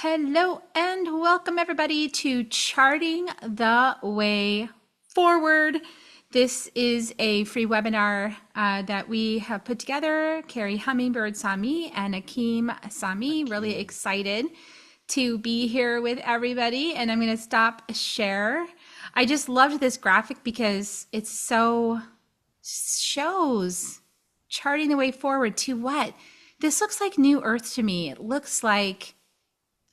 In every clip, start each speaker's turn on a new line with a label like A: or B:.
A: Hello and welcome everybody to Charting the Way Forward. This is a free webinar that we have put together. Kerri Hummingbird Sami and Akeem Sami. Really excited to be here with everybody. And I'm going to stop share. I just loved this graphic because it so shows charting the way forward to what? This looks like New Earth to me. It looks like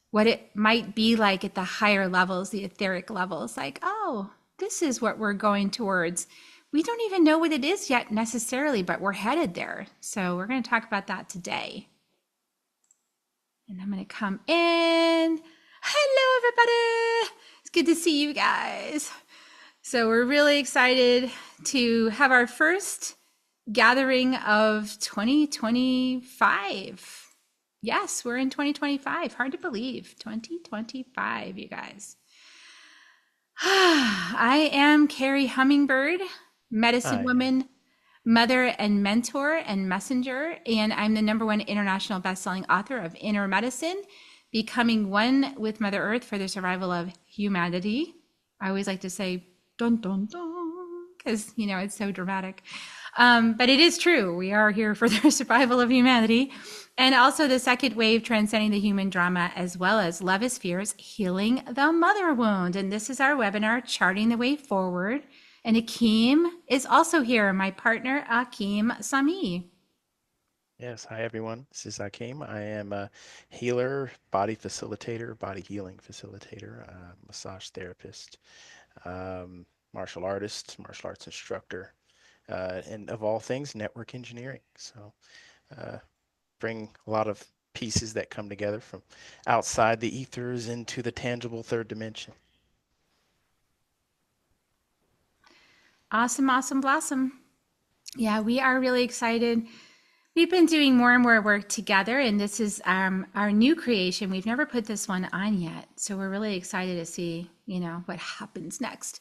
A: what it might be like at the higher levels, the etheric levels, like, oh, this is what we're going towards. We don't even know what it is yet necessarily, but we're headed there. So we're going to talk about that today. And I'm going to come in. Hello, everybody. It's good to see you guys. So we're really excited to have our first gathering of 2025. Yes, we're in 2025. Hard to believe. 2025, you guys. I am Kerri Hummingbird, medicine woman, mother and mentor and messenger, and I'm the #1 international best-selling author of Inner Medicine, Becoming One with Mother Earth for the Survival of Humanity. I always like to say, dun, dun, dun, because, you know, it's so dramatic. But it is true. We are here for the survival of humanity. And also the second wave, transcending the human drama, as well as Love is Fears, healing the mother wound. And this is our webinar, Charting the Way Forward. And Akeem is also here, my partner, Akeem Sami.
B: Yes, hi everyone. This is Akeem. I am a healer, body facilitator, body healing facilitator, massage therapist, martial artist, martial arts instructor, and of all things, network engineering. So uh, bring a lot of pieces that come together from outside the ethers into the tangible third dimension.
A: Awesome, awesome, blossom. Yeah, we are really excited. We've been doing more and more work together, and this is our new creation. We've never put this one on yet, so we're really excited to see, you know, what happens next.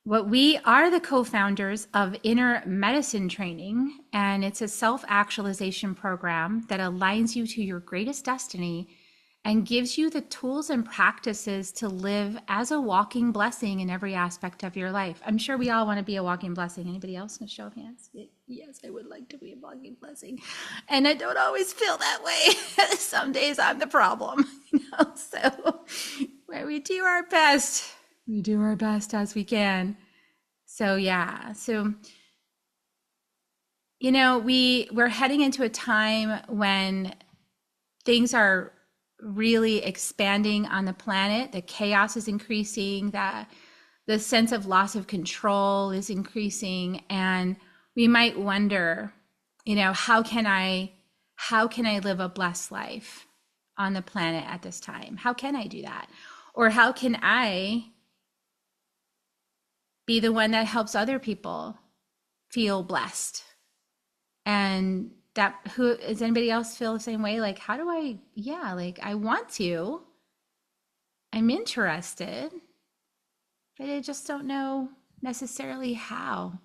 A: What we are the co-founders of Inner Medicine Training, and it's a self-actualization program that aligns you to your greatest destiny and gives you the tools and practices to live as a walking blessing in every aspect of your life. I'm sure we all want to be a walking blessing. Anybody else? A show of hands? Yes, I would like to be a walking blessing. And I don't always feel that way. Some days I'm the problem, you know. So where we do our best, we do our best as we can. So yeah. So you know, we're heading into a time when things are really expanding on the planet. The chaos is increasing, the sense of loss of control is increasing, and we might wonder, you know, how can I live a blessed life on the planet at this time? How can I do that? Or how can I be the one that helps other people feel blessed? And that, who does anybody else feel the same way? Like, how do I, yeah, like I want to, I'm interested, but I just don't know necessarily how.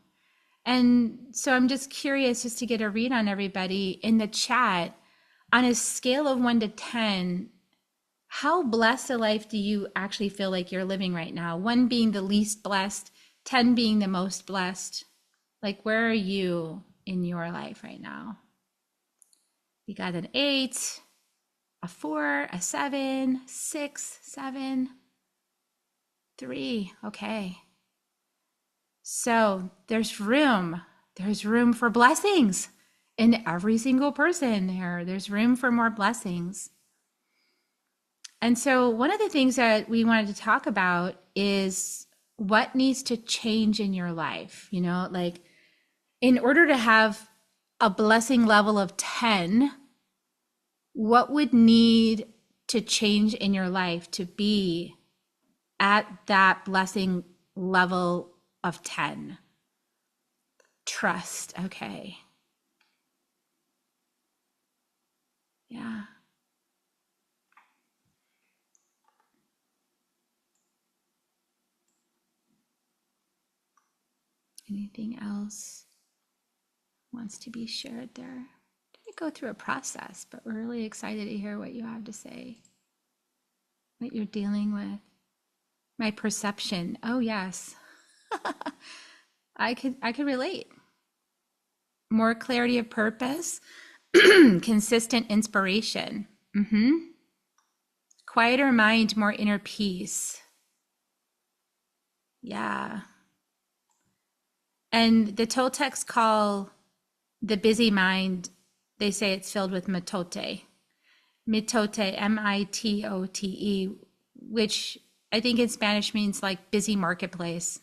A: And so I'm just curious just to get a read on everybody in the chat. On a scale of 1 to 10, how blessed a life do you actually feel like you're living right now? 1 being the least blessed, 10 being the most blessed. Like, where are you in your life right now? You got an 8, a 4, a 7, 6, 7, 3. Okay. So there's room. There's room for blessings in every single person there. There's room for more blessings. And so one of the things that we wanted to talk about is what needs to change in your life. You know, like in order to have a blessing level of 10, what would need to change in your life to be at that blessing level of 10? Trust. Okay. Yeah. Anything else wants to be shared there? Didn't go through a process, but we're really excited to hear what you have to say. what you're dealing with. My perception. Oh yes. I could relate. More clarity of purpose, consistent inspiration. Quieter mind, more inner peace. Yeah. And the Toltecs call the busy mind, they say it's filled with mitote. Mitote, Mitote, which I think in Spanish means like busy marketplace.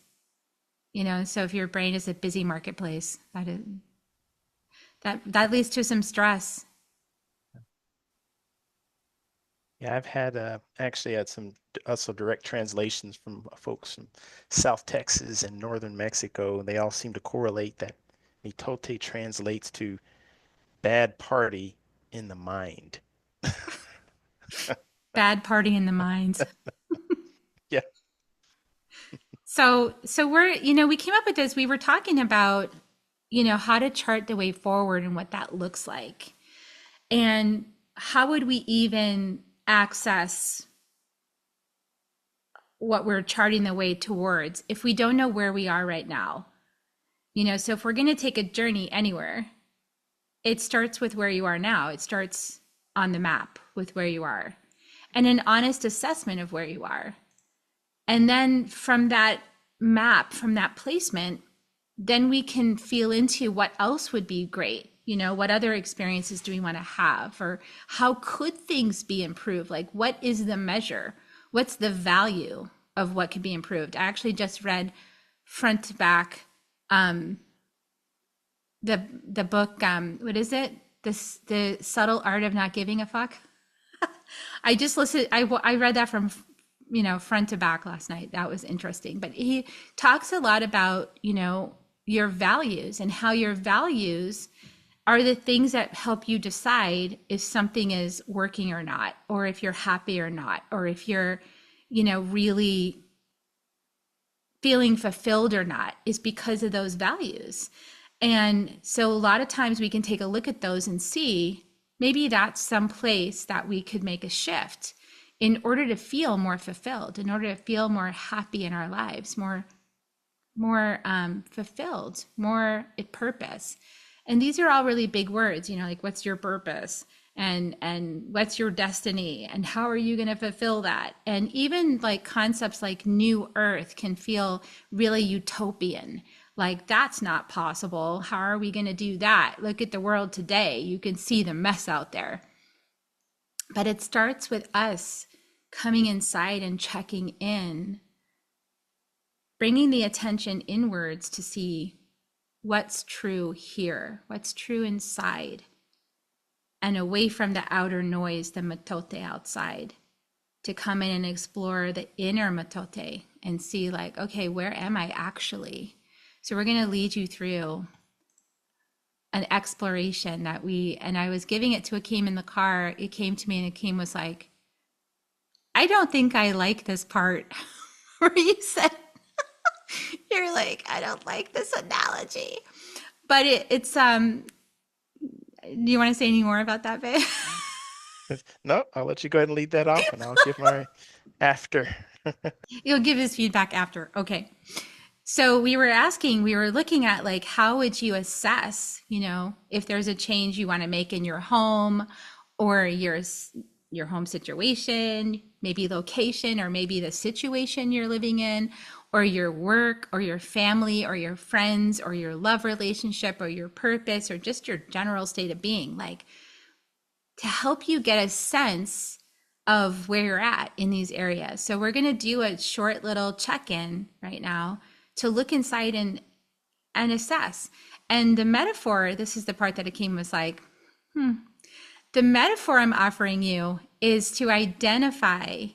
A: So if your brain is a busy marketplace, that leads to some stress.
B: Yeah, I've had actually had some also direct translations from folks from South Texas and northern Mexico, and they all seem to correlate that mitote translates to bad party in the mind.
A: Bad party in the mind.
B: Yeah.
A: So we came up with this. We were talking about, how to chart the way forward and what that looks like. And how would we even access what we're charting the way towards if we don't know where we are right now? So if we're going to take a journey anywhere, it starts with where you are now. It starts on the map with where you are and an honest assessment of where you are. And then from that map, from that placement, then we can feel into what else would be great. What other experiences do we want to have? Or how could things be improved? Like, what is the measure? What's the value of what could be improved? I actually just read front to back the book, what is it? The Subtle Art of Not Giving a Fuck. I just listened, I read that from front to back last night. That was interesting. But he talks a lot about, your values and how your values are the things that help you decide if something is working or not, or if you're happy or not, or if you're, really feeling fulfilled or not, is because of those values. And so a lot of times we can take a look at those and see maybe that's some place that we could make a shift in order to feel more fulfilled, in order to feel more happy in our lives, more fulfilled, more at purpose. And these are all really big words, like what's your purpose and what's your destiny and how are you going to fulfill that? And even like concepts like new earth can feel really utopian. Like that's not possible. How are we going to do that? Look at the world today. You can see the mess out there. But it starts with us coming inside and checking in, bringing the attention inwards to see what's true here, what's true inside, and away from the outer noise, the matote outside, to come in and explore the inner matote and see like, okay, where am I actually? So we're going to lead you through an exploration and I was giving it to Akeem in the car. It came to me and Akeem was like, I don't think I like this part where you said, you're like, I don't like this analogy. But it's do you want to say any more about that, babe?
B: No, I'll let you go ahead and lead that off and I'll give my after.
A: You'll give his feedback after. Okay. So we were looking at like, how would you assess, if there's a change you want to make in your home or your home situation, maybe location, or maybe the situation you're living in, or your work, or your family, or your friends, or your love relationship, or your purpose, or just your general state of being, like to help you get a sense of where you're at in these areas. So we're going to do a short little check-in right now to look inside and assess. And the metaphor, this is the part that Akeem was like, the metaphor I'm offering you is to identify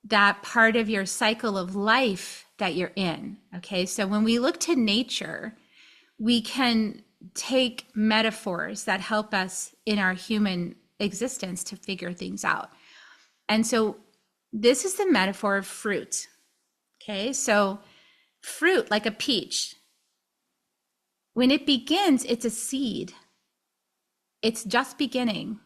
A: that part of your cycle of life that you're in. Okay, so when we look to nature, we can take metaphors that help us in our human existence to figure things out. And so this is the metaphor of fruit. Okay, so fruit, like a peach, when it begins, it's a seed. It's just beginning.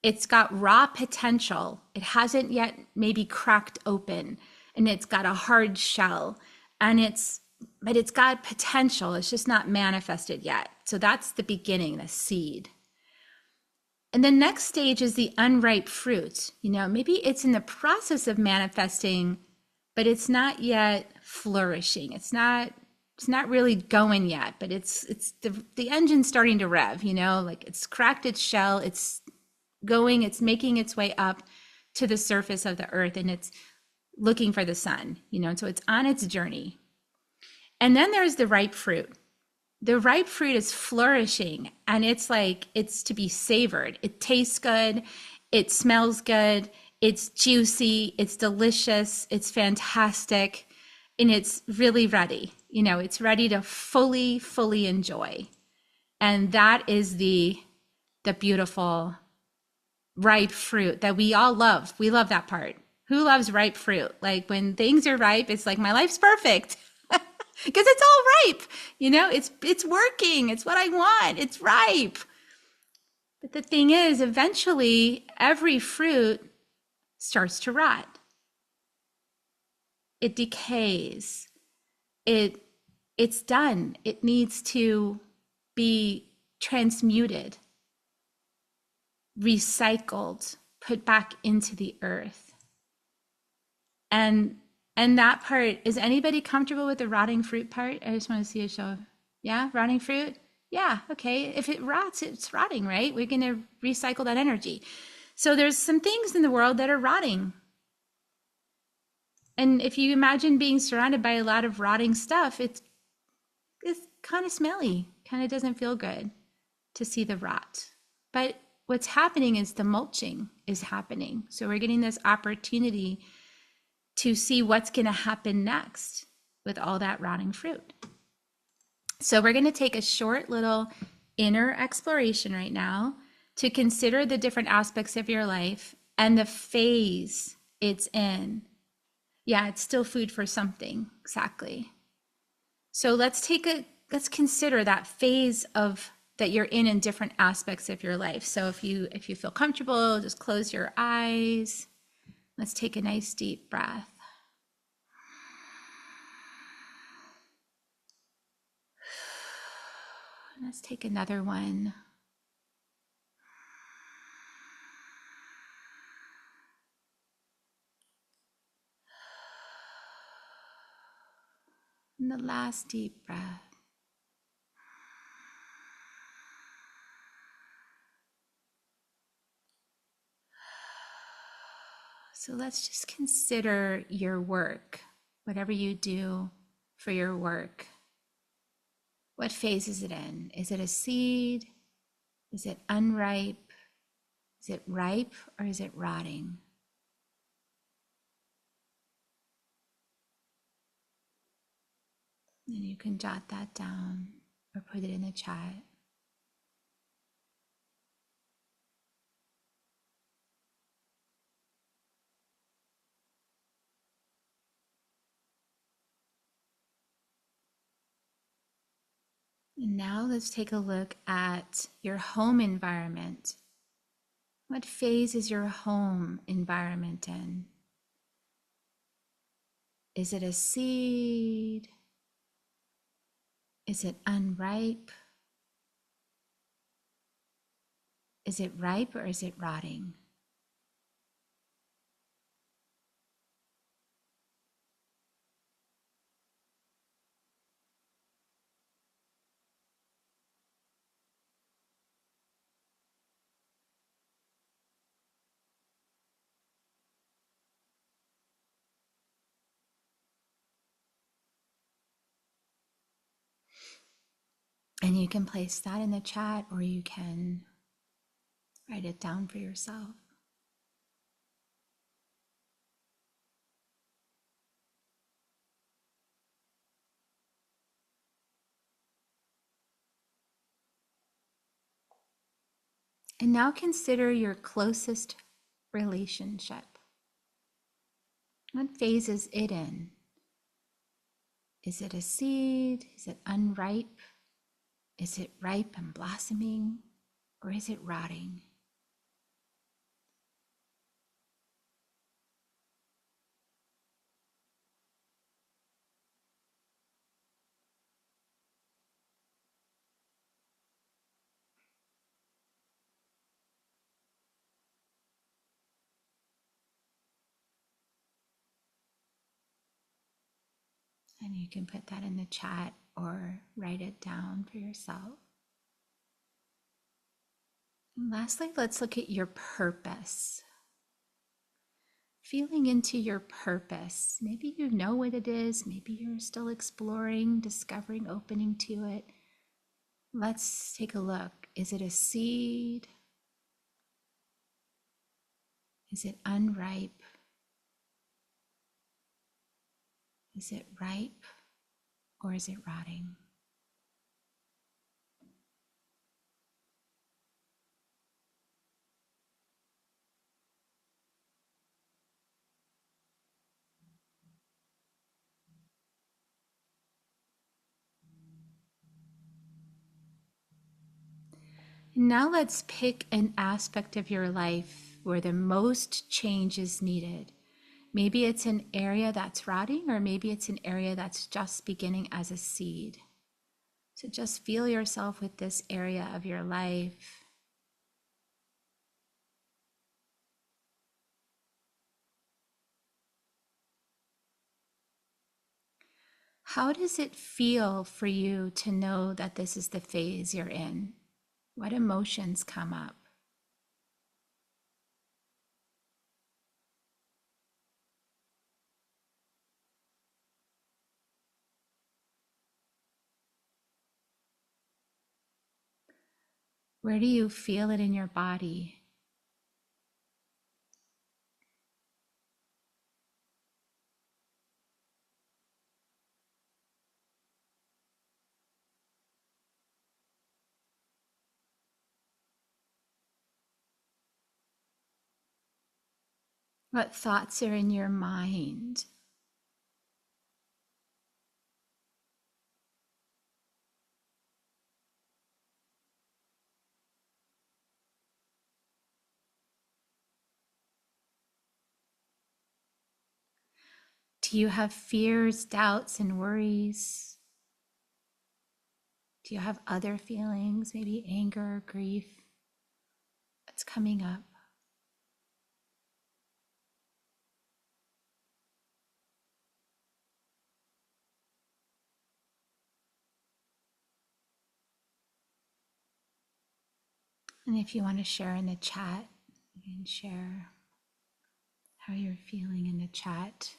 A: It's got raw potential. It hasn't yet maybe cracked open, and it's got a hard shell, and but it's got potential. It's just not manifested yet. So that's the beginning, the seed. And the next stage is the unripe fruit. Maybe it's in the process of manifesting, but it's not yet flourishing. It's not really going yet, but it's the engine's starting to rev, like it's cracked its shell, it's going, it's making its way up to the surface of the earth, and it's looking for the sun, and so it's on its journey. And then there's the ripe fruit. The ripe fruit is flourishing, and it's to be savored. It tastes good, it smells good, it's juicy, it's delicious, it's fantastic, and it's really ready. It's ready to fully enjoy. And that is the beautiful ripe fruit that we all love. We love that part. Who loves ripe fruit? Like when things are ripe, it's like my life's perfect because it's all ripe. It's working. It's what I want. It's ripe. But the thing is, eventually every fruit starts to rot. It decays. It's done. It needs to be transmuted, recycled, put back into the earth. And that part, is anybody comfortable with the rotting fruit part? I just want to see a show. Yeah, rotting fruit? Yeah, okay. If it rots, it's rotting, right? We're going to recycle that energy. So there's some things in the world that are rotting. And if you imagine being surrounded by a lot of rotting stuff, it's kind of smelly, kind of doesn't feel good to see the rot. But what's happening is the mulching is happening. So we're getting this opportunity to see what's going to happen next with all that rotting fruit. So we're going to take a short little inner exploration right now to consider the different aspects of your life and the phase it's in. Yeah, it's still food for something, exactly. So let's consider that phase of that you're in different aspects of your life. So if you feel comfortable, just close your eyes. Let's take a nice deep breath. Let's take another one. And the last deep breath. So let's just consider your work, whatever you do for your work. What phase is it in? Is it a seed? Is it unripe? Is it ripe or is it rotting? And you can jot that down or put it in the chat. And now let's take a look at your home environment. What phase is your home environment in? Is it a seed? Is it unripe? Is it ripe or is it rotting? And you can place that in the chat or you can write it down for yourself. And now consider your closest relationship. What phase is it in? Is it a seed? Is it unripe? Is it ripe and blossoming? Or is it rotting? And you can put that in the chat or write it down for yourself. And lastly, let's look at your purpose. Feeling into your purpose. Maybe you know what it is. Maybe you're still exploring, discovering, opening to it. Let's take a look. Is it a seed? Is it unripe? Is it ripe or is it rotting? Now let's pick an aspect of your life where the most change is needed. Maybe it's an area that's rotting, or maybe it's an area that's just beginning as a seed. So just feel yourself with this area of your life. How does it feel for you to know that this is the phase you're in? What emotions come up? Where do you feel it in your body? What thoughts are in your mind? Do you have fears, doubts, and worries? Do you have other feelings, maybe anger, grief that's coming up? And if you want to share in the chat, you can share how you're feeling in the chat.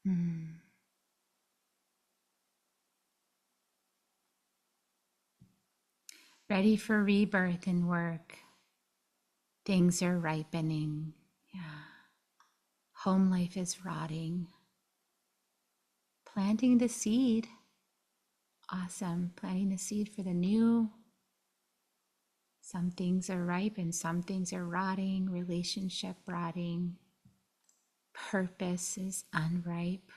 A: Mm. Ready for rebirth and work. Things are ripening. Yeah. Home life is rotting. Planting the seed. Awesome. Planting the seed for the new. Some things are ripe and some things are rotting. Relationship rotting. Purpose is unripe.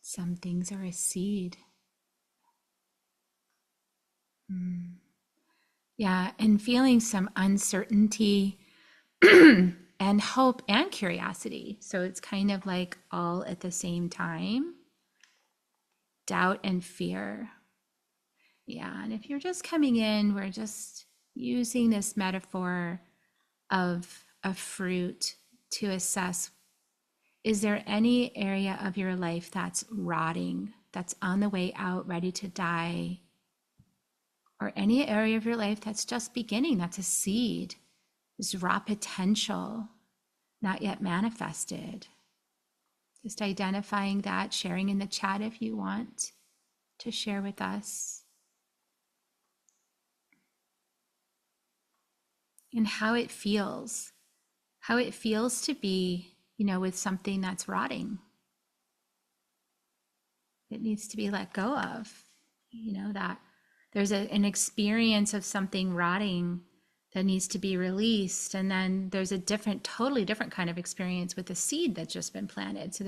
A: Some things are a seed. Yeah, and feeling some uncertainty and hope and curiosity. So it's kind of like all at the same time. Doubt and fear. Yeah, and if you're just coming in, we're just using this metaphor of a fruit to assess, is there any area of your life that's rotting, that's on the way out, ready to die? Or any area of your life that's just beginning, that's a seed, this raw potential, not yet manifested. Just identifying that, sharing in the chat if you want to share with us. And how it feels to be, with something that's rotting. It needs to be let go of, that there's an experience of something rotting that needs to be released. And then there's a totally different kind of experience with the seed that's just been planted. So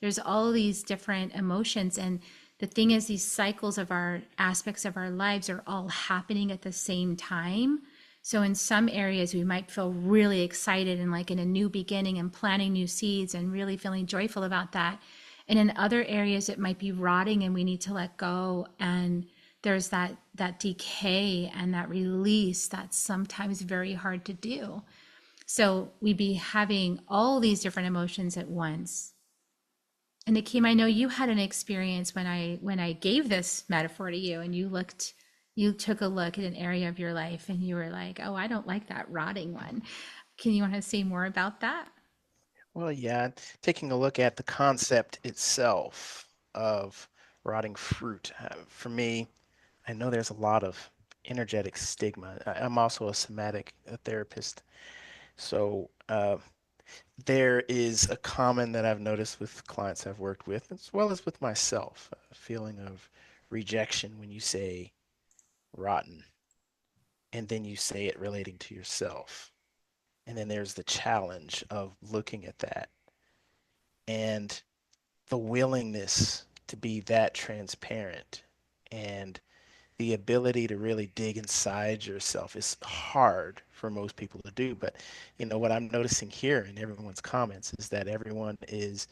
A: there's all these different emotions. And the thing is, these cycles of our aspects of our lives are all happening at the same time. So in some areas, we might feel really excited and like in a new beginning and planting new seeds and really feeling joyful about that. And in other areas, it might be rotting and we need to let go and there's that decay and that release that's sometimes very hard to do. So we be having all these different emotions at once. And Akeem, I know you had an experience when I gave this metaphor to you, and you took a look at an area of your life, and you were like, "Oh, I don't like that rotting one." Can you want to say more about that?
B: Well, yeah, taking a look at the concept itself of rotting fruit. For me, I know there's a lot of energetic stigma. I'm also a somatic therapist. So there is a common that I've noticed with clients I've worked with, as well as with myself, a feeling of rejection when you say rotten, and then you say it relating to yourself. And then there's the challenge of looking at that and the willingness to be that transparent and the ability to really dig inside yourself is hard for most people to do. But what I'm noticing here in everyone's comments is that everyone is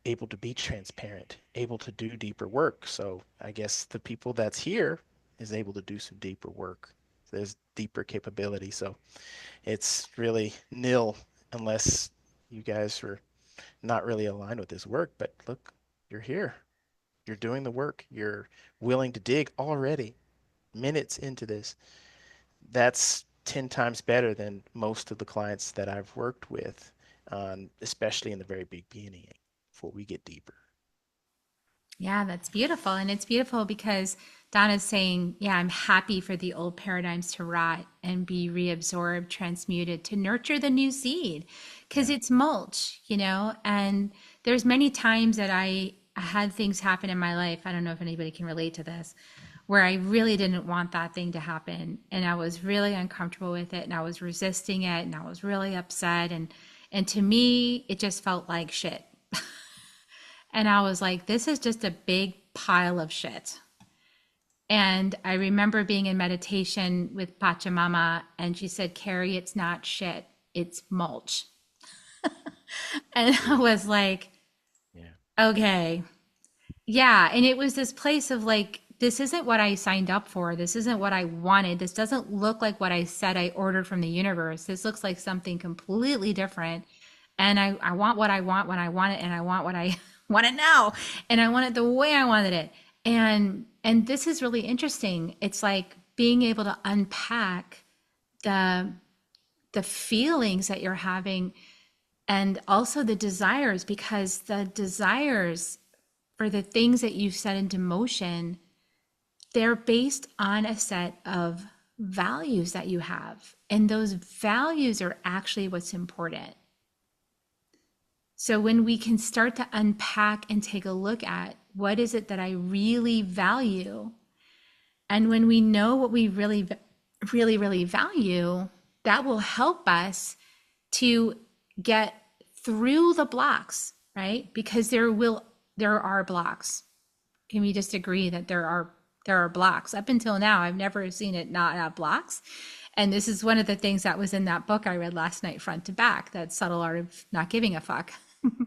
B: able to be transparent, able to do deeper work. So I guess the people that's here is able to do some deeper work. There's deeper capability. So it's really nil unless you guys are not really aligned with this work. But look, you're here. You're doing the work. You're willing to dig already minutes into this. That's 10 times better than most of the clients that I've worked with, especially in the very beginning before we get deeper.
A: Yeah, that's beautiful. And it's beautiful because Donna's saying, yeah, I'm happy for the old paradigms to rot and be reabsorbed, transmuted to nurture the new seed because
B: Yeah.
A: it's mulch, And there's many times that I had things happen in my life. I don't know if anybody can relate to this, where I really didn't want that thing to happen. And I was really uncomfortable with it and I was resisting it and I was really upset. And to me, it just felt like shit. And I was like, this is just a big pile of shit. And I remember being in meditation with Pachamama, and she said, Kerri, it's not shit, it's mulch. And I
B: Ooh,
A: was like,
B: yeah.
A: okay. Yeah. And it was this place of like, this isn't what I signed up for. This isn't what I wanted. This doesn't look like what I said I ordered from the universe. This looks like something completely different. And I want what I want when I want it, and I want what I want it now. And I want it the way I wanted it. And this is really interesting. It's like being able to unpack the the feelings that you're having and also the desires, because the desires for the things that you've set into motion, they're based on a set of values that you have. And those values are actually what's important. So when we can start to unpack and take a look at what is it that I really value, and when we know what we really value, that will help us to get through the blocks, right? Because there are blocks. Can we just agree that there are blocks? Up until now, I've never seen it not have blocks. And this is one of the things that was in that book I read last night, front to back, that subtle art of not giving a fuck.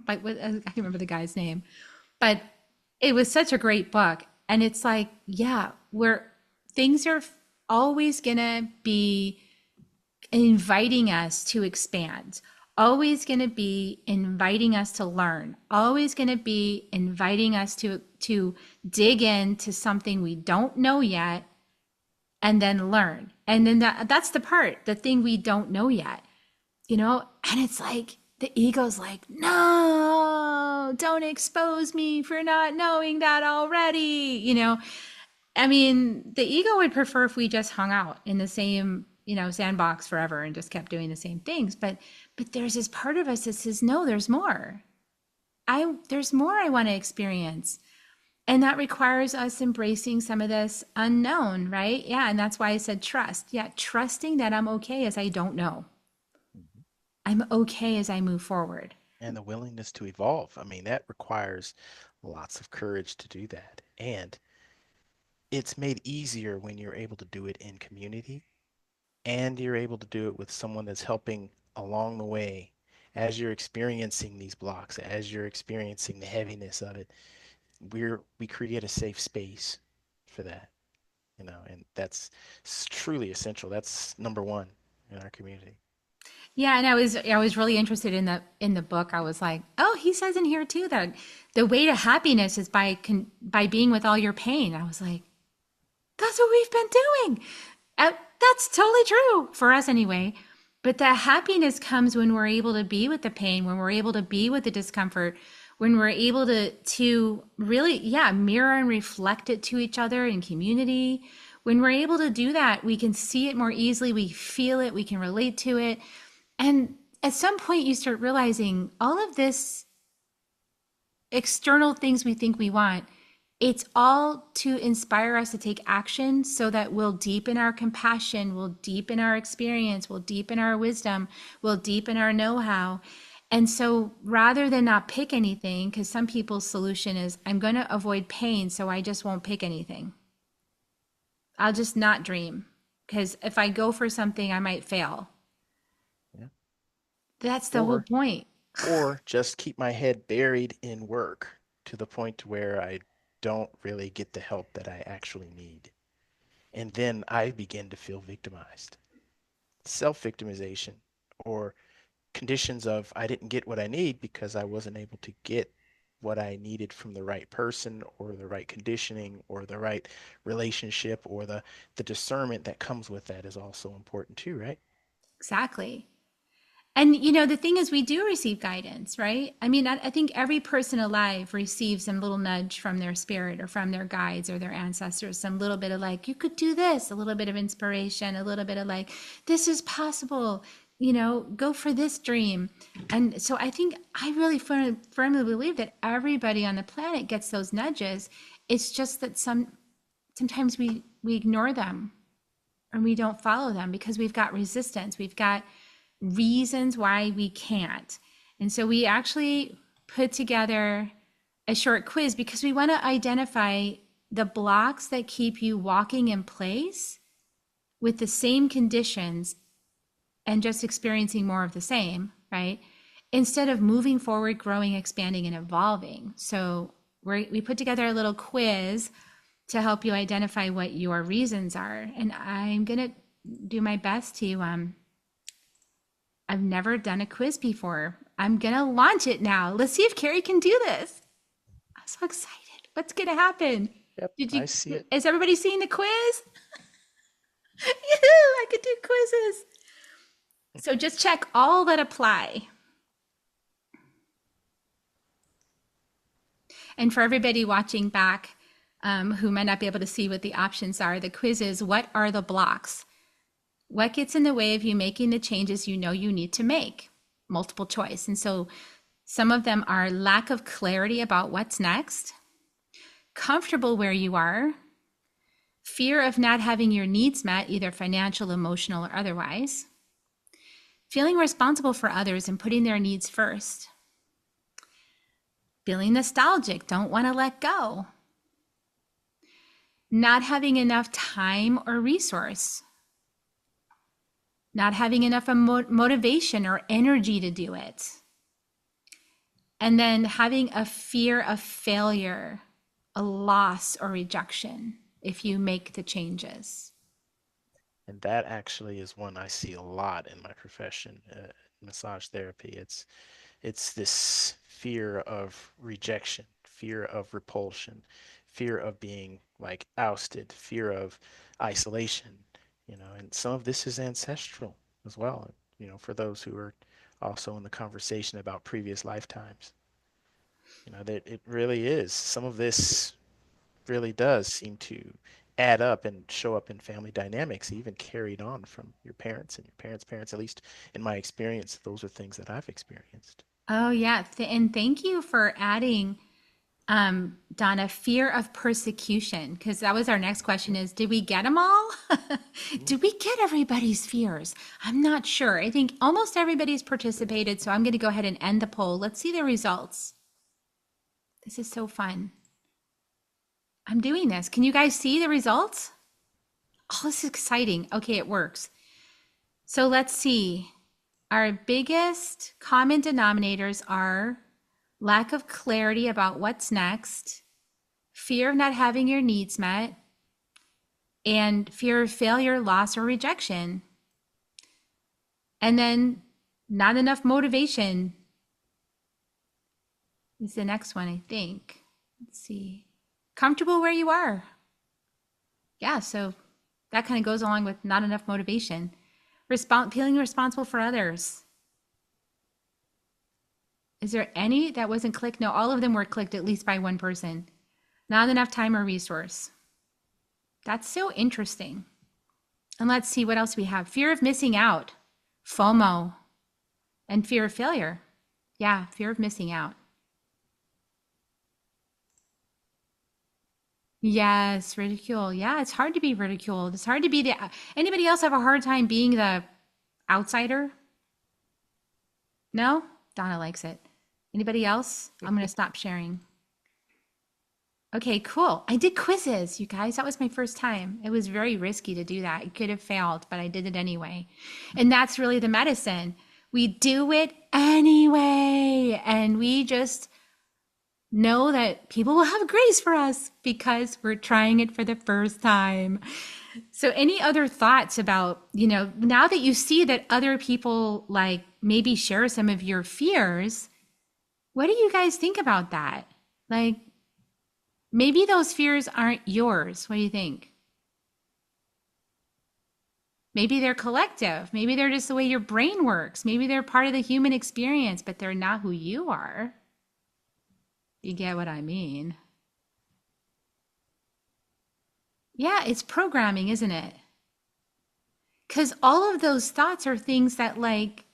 A: But I can't remember the guy's name, but it was such a great book. And it's like, yeah, where things are always gonna be inviting us to expand, always going to be inviting us to learn, always going to be inviting us to dig into something we don't know yet and then learn. And then that's the part, the thing we don't know yet, And it's like the ego's like, no, don't expose me for not knowing that already. I mean, the ego would prefer if we just hung out in the same, sandbox forever and just kept doing the same things. But there's this part of us that says, no, there's more. There's more I want to experience. And that requires us embracing some of this unknown, right? Yeah. And that's why I said trust. Yeah. Trusting that I'm okay as I don't know.
B: Mhm.
A: I'm okay as I move forward.
B: And the willingness to evolve. I mean, that requires lots of courage to do that. And it's made easier when you're able to do it in community and you're able to do it with someone that's helping along the way as you're experiencing these blocks, as you're experiencing the heaviness of it. We create a safe space for that. and that's truly essential. That's number one in our community.
A: Yeah, and I was really interested in the book. I was like, oh, he says in here too that the way to happiness is by being with all your pain. I was like, that's what we've been doing. That's totally true for us anyway. But that happiness comes when we're able to be with the pain, when we're able to be with the discomfort, when we're able to really, yeah, mirror and reflect it to each other in community. When we're able to do that, we can see it more easily, we feel it, we can relate to it. And at some point you start realizing all of this external things we think we want, it's all to inspire us to take action so that we'll deepen our compassion, we'll deepen our experience, we'll deepen our wisdom, we'll deepen our know-how. And so rather than not pick anything, because some people's solution is, I'm going to avoid pain, so I just won't pick anything. I'll just not dream, because if I go for something, I might fail.
B: Yeah.
A: That's the whole
B: Or
A: point.
B: or just keep my head buried in work to the point where I don't really get the help that I actually need. And then I begin to feel victimized. Self-victimization, or conditions of I didn't get what I need because I wasn't able to get what I needed from the right person or the right conditioning or the right relationship, or the discernment that comes with that is also important too, right?
A: Exactly. And the thing is, we do receive guidance, right? I mean, I think every person alive receives some little nudge from their spirit or from their guides or their ancestors, some little bit of like, you could do this, a little bit of inspiration, a little bit of like, this is possible, go for this dream. And so I think I really firmly believe that everybody on the planet gets those nudges. It's just that sometimes we ignore them or we don't follow them because we've got resistance. We've got reasons why we can't. And so we actually put together a short quiz because we want to identify the blocks that keep you walking in place with the same conditions and just experiencing more of the same, right? Instead of moving forward, growing, expanding, and evolving. So we put together a little quiz to help you identify what your reasons are. And I'm going to do my best to I've never done a quiz before. I'm going to launch it now. Let's see if Kerri can do this. I'm so excited. What's going to happen?
B: Yep,
A: Did
B: I
A: you,
B: see it.
A: is everybody seeing the quiz? I could do quizzes. So just check all that apply. And for everybody watching back who might not be able to see what the options are, the quiz is, what are the blocks? What gets in the way of you making the changes you know you need to make? Multiple choice. And so some of them are lack of clarity about what's next, comfortable where you are, fear of not having your needs met, either financial, emotional, or otherwise, feeling responsible for others and putting their needs first, feeling nostalgic, don't want to let go, not having enough time or resource, not having enough motivation or energy to do it, and then having a fear of failure, a loss or rejection if you make the changes.
B: And that actually is one I see a lot in my profession, massage therapy. It's this fear of rejection, fear of repulsion, fear of being like ousted, fear of isolation, and some of this is ancestral as well, for those who are also in the conversation about previous lifetimes. That it really is. Some of this really does seem to add up and show up in family dynamics, even carried on from your parents and your parents' parents. At least in my experience, those are things that I've experienced.
A: Oh, yeah. And thank you for adding, Donna, fear of persecution, because that was our next question is, did we get them all?
B: Mhm.
A: Did we get everybody's fears? I'm not sure. I think almost everybody's participated, so I'm going to go ahead and end the poll. Let's see the results. This is so fun. I'm doing this. Can you guys see the results? Oh, this is exciting. Okay, it works. So let's see. Our biggest common denominators are lack of clarity about what's next, fear of not having your needs met, and fear of failure, loss, or rejection. And then not enough motivation is the next one, I think. Let's see. Comfortable where you are. Yeah, so that kind of goes along with not enough motivation. Feeling responsible for others. Is there any that wasn't clicked? No, all of them were clicked at least by one person. Not enough time or resource. That's so interesting. And let's see what else we have. Fear of missing out, FOMO, and fear of failure. Yeah, fear of missing out. Yes, ridicule. Yeah, it's hard to be ridiculed. It's hard to be the. Anybody else have a hard time being the outsider? No? Donna likes it. Anybody else? I'm going to stop sharing. Okay, cool. I did quizzes, you guys. That was my first time. It was very risky to do that. It could have failed, but I did it anyway. And that's really the medicine. We do it anyway. And we just know that people will have grace for us because we're trying it for the first time. So, any other thoughts about, now that you see that other people like maybe share some of your fears, what do you guys think about that? Like, maybe those fears aren't yours. What do you think? Maybe they're collective. Maybe they're just the way your brain works. Maybe they're part of the human experience, but they're not who you are. You get what I mean? Yeah, it's programming, isn't it? Because all of those thoughts are things that, like,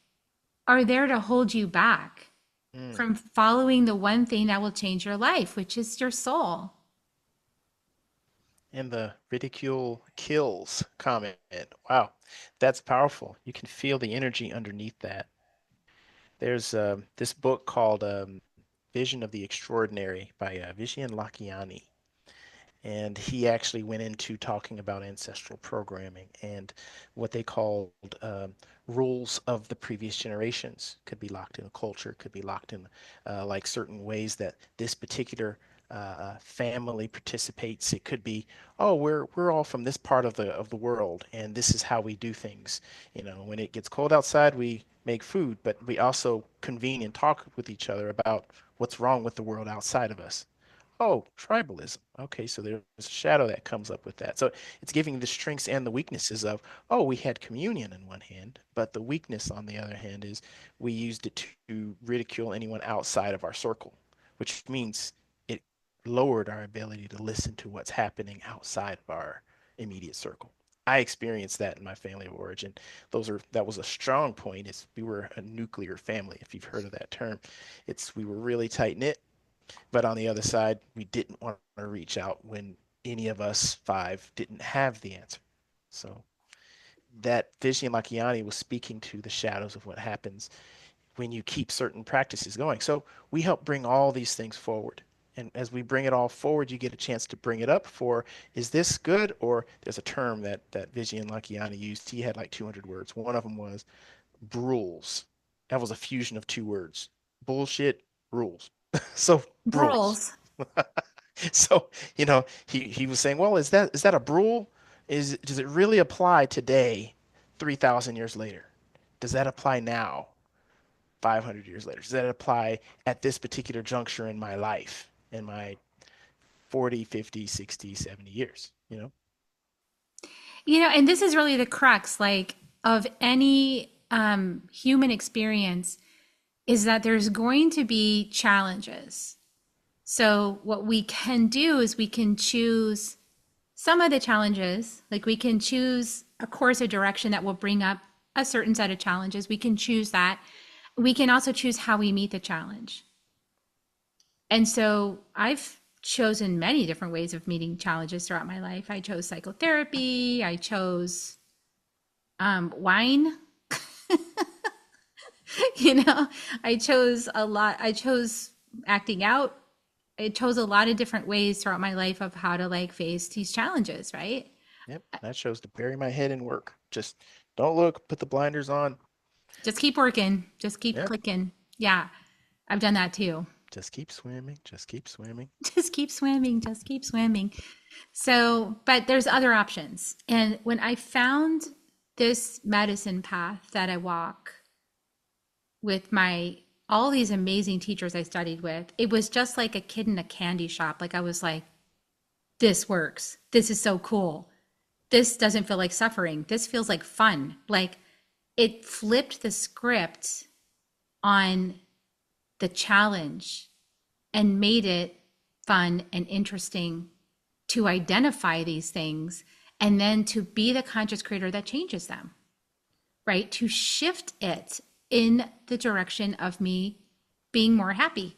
A: are there to hold you back
B: Mm.
A: from following the one thing that will change your life, which is your soul.
B: And the ridicule kills comment. Wow, that's powerful. You can feel the energy underneath that. There's this book called Vision of the Extraordinary by Vishen Lakhiani. And he actually went into talking about ancestral programming and what they called rules of the previous generations. Could be locked in a culture, could be locked in like certain ways that this particular family participates. It could be, oh, we're all from this part of the world, and this is how we do things. When it gets cold outside, we make food, but we also convene and talk with each other about what's wrong with the world outside of us. Oh, tribalism. Okay, so there's a shadow that comes up with that. So it's giving the strengths and the weaknesses of, oh, we had communion in one hand, but the weakness on the other hand is we used it to ridicule anyone outside of our circle, which means it lowered our ability to listen to what's happening outside of our immediate circle. I experienced that in my family of origin. That was a strong point. Is we were a nuclear family, if you've heard of that term. We were really tight knit, but on the other side, we didn't want to reach out when any of us five didn't have the answer. So that Vishen Lakhiani was speaking to the shadows of what happens when you keep certain practices going. So we help bring all these things forward. And as we bring it all forward, you get a chance to bring it up for, is this good? Or there's a term that Vishen Lakhiani used. He had like 200 words. One of them was rules. That was a fusion of two words: bullshit, rules. So rules.
A: Rules.
B: So, he was saying, well, is that a rule? Does it really apply today, 3,000 years later? Does that apply now, 500 years later? Does that apply at this particular juncture in my life, in my 40, 50, 60, 70 years,
A: And this is really the crux, like, of any human experience is that there's going to be challenges. So, what we can do is we can choose some of the challenges, like we can choose a course of direction that will bring up a certain set of challenges. We can choose that. We can also choose how we meet the challenge. And so I've chosen many different ways of meeting challenges throughout my life. I chose psychotherapy, I chose wine. you know, I chose a lot. I chose acting out. I chose a lot of different ways throughout my life of how to like face these challenges, right?
B: Yep. I chose to bury my head in work. Just don't look, put the blinders on.
A: Just keep working, just keep
B: Yep.
A: clicking. Yeah, I've done that too.
B: Just keep swimming. Just keep swimming.
A: Just keep swimming, just keep swimming. So, but there's other options. And when I found this medicine path that I walk with my all these amazing teachers I studied with, it was just like a kid in a candy shop. Like I was like, this works. This is so cool. This doesn't feel like suffering. This feels like fun. Like it flipped the script on the challenge and made it fun and interesting to identify these things and then to be the conscious creator that changes them, right? To shift it in the direction of me being more happy.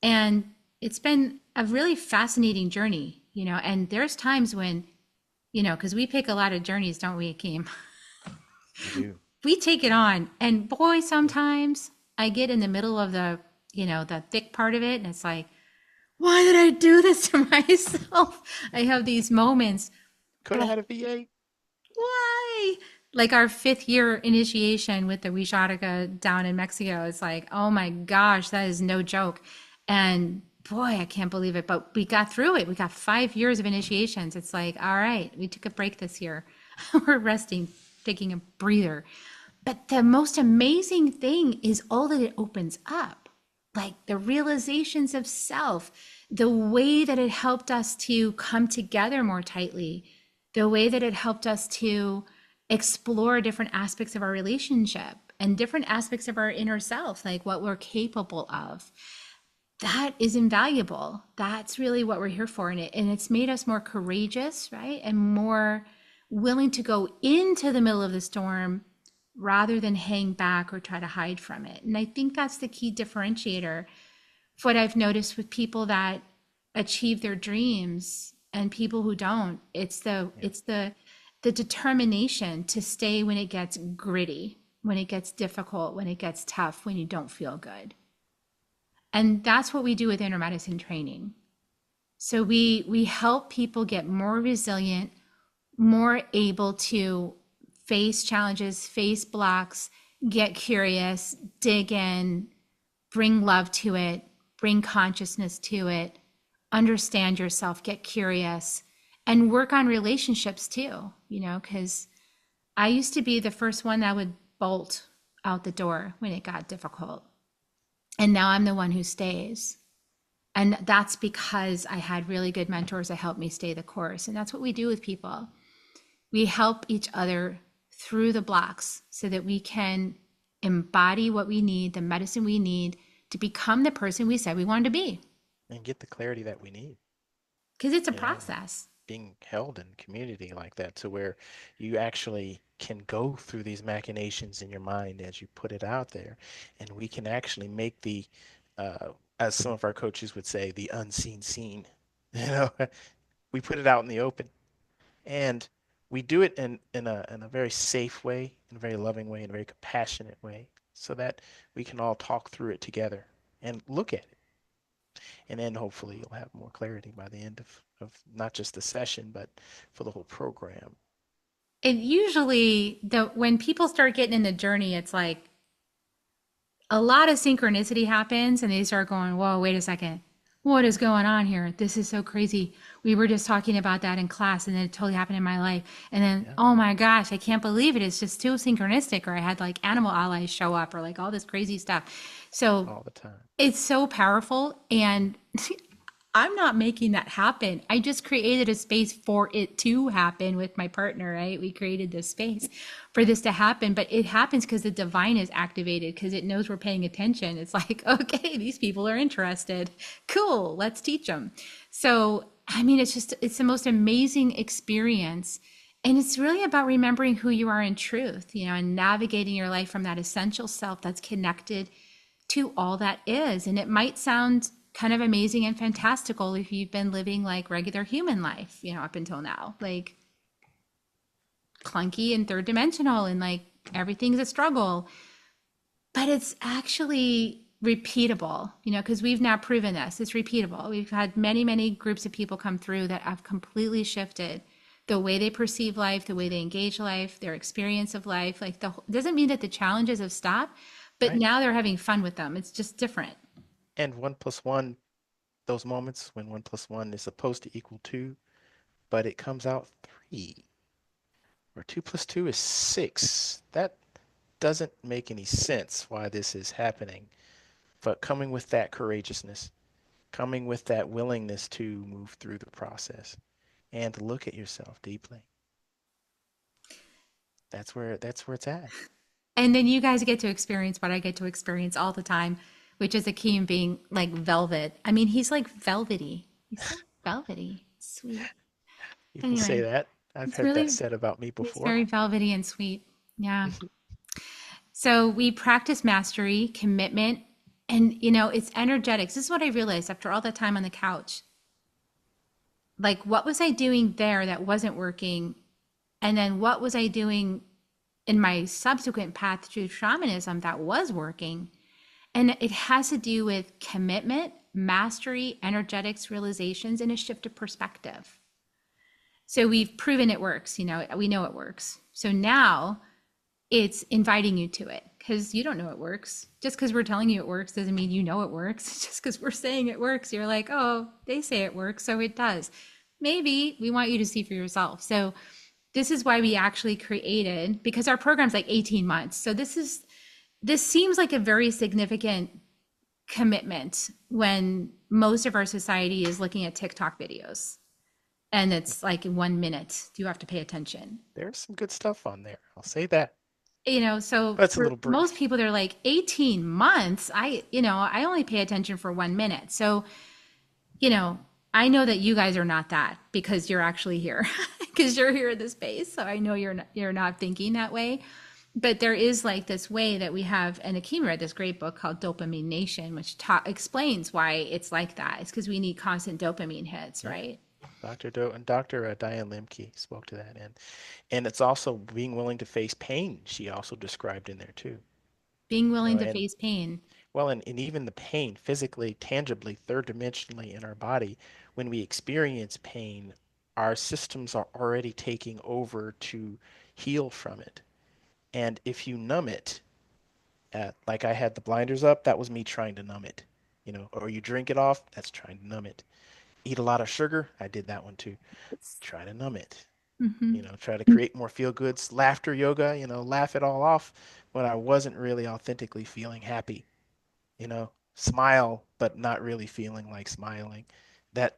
A: And it's been a really fascinating journey, and there's times when, because we pick a lot of journeys, don't we, Akeem?
B: We do.
A: We take it on. And boy, sometimes I get in the middle of the thick part of it. And it's like, why did I do this to myself? I have these moments.
B: Could have had a V8.
A: Why? Like our 5th-year initiation with the Huixárika down in Mexico. It's like, oh my gosh, that is no joke. And boy, I can't believe it. But we got through it. We got 5 years of initiations. It's like, all right, we took a break this year. We're resting, taking a breather. But the most amazing thing is all that it opens up, like the realizations of self, the way that it helped us to come together more tightly, the way that it helped us to explore different aspects of our relationship and different aspects of our inner self, like what we're capable of. That is invaluable. That's really what we're here for. And it's made us more courageous, right? And more willing to go into the middle of the storm rather than hang back or try to hide from it. And I think that's the key differentiator. What I've noticed with people that achieve their dreams and people who don't, it's the determination to stay when it gets gritty, when it gets difficult, when it gets tough, when you don't feel good. And that's what we do with inner medicine training. So we help people get more resilient, more able to face challenges, face blocks, get curious, dig in, bring love to it, bring consciousness to it, understand yourself, get curious, and work on relationships too, because I used to be the first one that would bolt out the door when it got difficult. And now I'm the one who stays. And that's because I had really good mentors that helped me stay the course. And that's what we do with people. We help each other through the blocks so that we can embody what we need, the medicine we need to become the person we said we wanted to be.
B: And get the clarity that we need.
A: Because it's a
B: Yeah.
A: process.
B: Being held in community like that to where you actually can go through these machinations in your mind as you put it out there. And we can actually make as some of our coaches would say, the unseen scene. You know, we put it out in the open. And we do it in a very safe way, in a very loving way, in a very compassionate way, so that we can all talk through it together and look at it. And then hopefully you'll have more clarity by the end of not just the session, but for the whole program.
A: And usually when people start getting in the journey, it's like a lot of synchronicity happens and they start going, whoa, wait a second. What is going on here? This is so crazy. We were just talking about that in class and then it totally happened in my life. And then,
B: Yeah.
A: oh my gosh, I can't believe it. It's just too synchronistic. Or I had like animal allies show up or like all this crazy stuff. So
B: All the time.
A: it's so powerful. And I'm not making that happen. I just created a space for it to happen with my partner, right? We created this space for this to happen, but it happens because the divine is activated because it knows we're paying attention. It's like, okay, these people are interested. Cool, let's teach them. So, I mean, it's the most amazing experience. And it's really about remembering who you are in truth, and navigating your life from that essential self that's connected to all that is. And it might sound kind of amazing and fantastical if you've been living like regular human life, up until now, like clunky and third dimensional and like everything's a struggle. But it's actually repeatable, because we've now proven this. It's repeatable. We've had many, many groups of people come through that have completely shifted the way they perceive life, the way they engage life, their experience of life. Like doesn't mean that the challenges have stopped, but
B: Right.
A: now they're having fun with them. It's just different.
B: And 1 plus 1, those moments when 1 plus 1 is supposed to equal 2, but it comes out 3, or 2 plus 2 is 6. That doesn't make any sense why this is happening. But coming with that courageousness, coming with that willingness to move through the process and look at yourself deeply. That's where it's at.
A: And then you guys get to experience what I get to experience all the time, which is Akeem being like velvet. I mean, he's like velvety. He's so velvety, sweet.
B: People say
A: Anyway,
B: that. I've
A: he's
B: heard that
A: really,
B: said about me
A: he's
B: before.
A: very velvety and sweet. Yeah. So we practice mastery, commitment, and it's energetics. This is what I realized after all that time on the couch. Like, what was I doing there that wasn't working? And then what was I doing in my subsequent path to shamanism that was working? And it has to do with commitment, mastery, energetics, realizations, and a shift of perspective. So we've proven it works, we know it works. So now it's inviting you to it because you don't know it works. Just because we're telling you it works doesn't mean you know it works. Just because we're saying it works, you're like, oh, they say it works, so it does. Maybe we want you to see for yourself. So this is why we actually created, because our program's like 18 months. So this seems like a very significant commitment when most of our society is looking at TikTok videos and it's like 1 minute. Do you have to pay attention?
B: There's some good stuff on there. I'll say that.
A: So
B: But it's a
A: for
B: little
A: most
B: brief.
A: people, they're like 18 months. I only pay attention for 1 minute. So, you know, I know that you guys are not that because you're actually here because you're here in this space. So I know you're not thinking that way. But there is like this way that we have, and Akeem read this great book called Dopamine Nation, which explains why it's like that. It's because we need constant dopamine hits,
B: Yeah.
A: right?
B: Dr. Do and Dr. Diane Lemke spoke to that, and it's also being willing to face pain. She also described in there too.
A: Being
B: You
A: willing
B: know,
A: to
B: and
A: face pain.
B: well, and even the pain physically, tangibly, third dimensionally in our body, when we experience pain, our systems are already taking over to heal from it. And if you numb it, like I had the blinders up, that was me trying to numb it. Or you drink it off, that's trying to numb it. Eat a lot of sugar, I did that one too. Try to numb it.
A: Hmm.
B: Try to create more feel goods, laughter yoga, laugh it all off when I wasn't really authentically feeling happy. Smile, but not really feeling like smiling.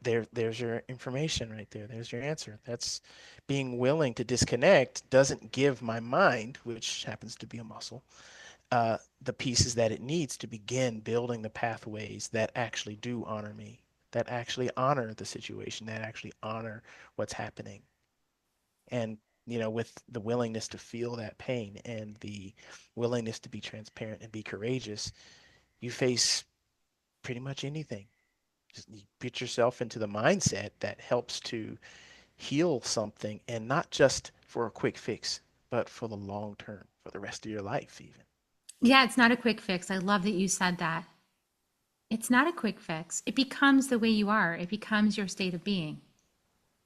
B: There's your information right there. There's your answer. That's being willing to disconnect doesn't give my mind, which happens to be a muscle, the pieces that it needs to begin building the pathways that actually do honor me, that actually honor the situation, that actually honor what's happening. And, with the willingness to feel that pain and the willingness to be transparent and be courageous, you face pretty much anything. Just you put yourself into the mindset that helps to heal something, and not just for a quick fix, but for the long term, for the rest of your life, even.
A: Yeah, it's not a quick fix. I love that you said that. It's not a quick fix. It becomes the way you are, it becomes your state of being.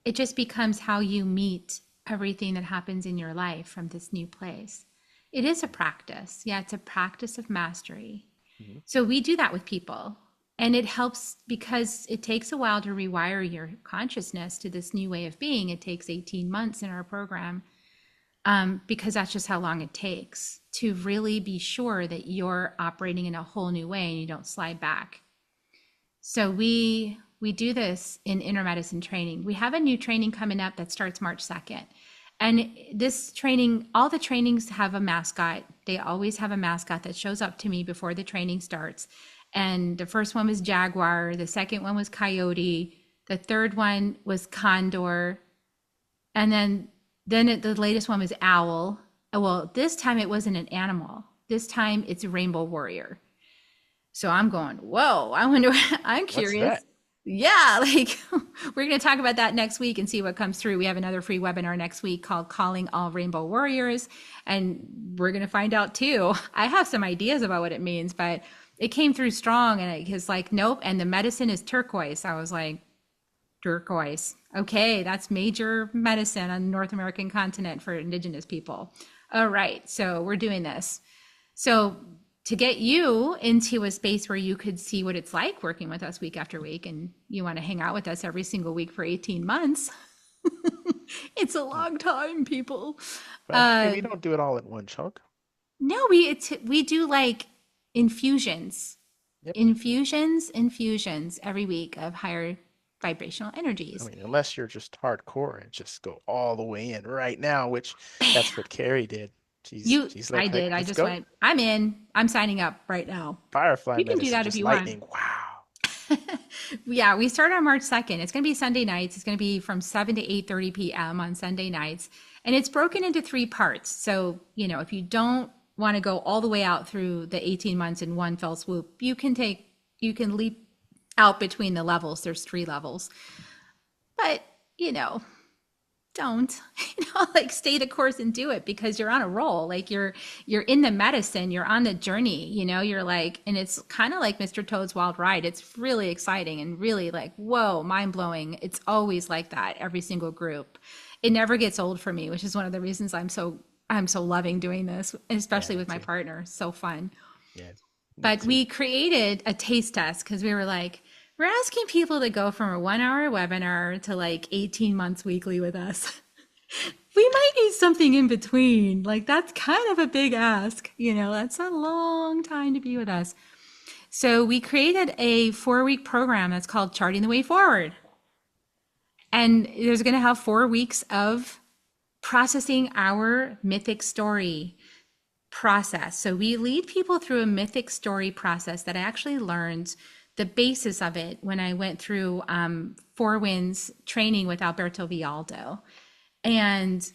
A: It just becomes how you meet everything that happens in your life from this new place. It is a practice. Yeah, it's a practice of mastery.
B: Mhm.
A: So we do that with people. And it helps because it takes a while to rewire your consciousness to this new way of being. It takes 18 months in our program because that's just how long it takes to really be sure that you're operating in a whole new way and you don't slide back. So we do this in inner medicine training. We have a new training coming up that starts March 2nd. And this training, all the trainings have a mascot. They always have a mascot that shows up to me before the training starts. And the first one was jaguar, the second one was coyote, the third one was condor, and then the latest one was owl. Well, this time it wasn't an animal. This time it's a rainbow warrior. So I'm going, whoa, I wonder, I'm
B: What's
A: curious.
B: that?
A: Yeah, like we're going to talk about that next week and see what comes through. We have another free webinar next week called Calling All Rainbow Warriors. And we're going to find out too. I have some ideas about what it means, but it came through strong and it was like, nope. And the medicine is turquoise. I was like, turquoise. Okay, that's major medicine on the North American continent for indigenous people. All right, so we're doing this. So to get you into a space where you could see what it's like working with us week after week, and you want to hang out with us every single week for 18 months. It's a
B: Mm.
A: long time, people.
B: But hey,
A: Uh,
B: we don't do it all in one chunk.
A: no, we do like infusions,
B: Yep.
A: infusions every week of higher vibrational
B: I
A: energies.
B: mean, unless you're just hardcore and just go all the way in right now, which that's what Kerri did. She's
A: I
B: like,
A: did. I
B: let's
A: just
B: go.
A: went, I'm in. I'm signing up right now.
B: Firefly
A: You can do
B: medicine,
A: that if
B: just
A: you want.
B: lightning. Wow.
A: Yeah, we start on March 2nd. It's going to be Sunday nights. It's going to be from 7 to 8:30 p.m. on Sunday nights. And it's broken into 3 parts. So, if you don't want to go all the way out through the 18 months in one fell swoop, you can leap out between the levels. There's 3 levels. But, you know, don't like stay the course and do it, because you're on a roll. Like you're in the medicine, you're on the journey, you're like, and it's kind of like Mr. Toad's Wild Ride. It's really exciting and really like, whoa, mind-blowing. It's always like that, every single group. It never gets old for me, which is one of the reasons I'm so loving doing this,
B: Yeah,
A: especially
B: me
A: with my
B: too.
A: partner. So fun.
B: Yeah, me
A: But
B: too.
A: we created a taste test because we were like, we're asking people to go from a 1 hour webinar to like 18 months weekly with us. We might need something in between. Like, that's kind of a big ask. That's a long time to be with us. So we created a 4-week program that's called Charting the Way Forward. And there's going to have 4 weeks of processing our mythic story process. So we lead people through a mythic story process that I actually learned the basis of it when I went through Four Winds training with Alberto Vialdo. And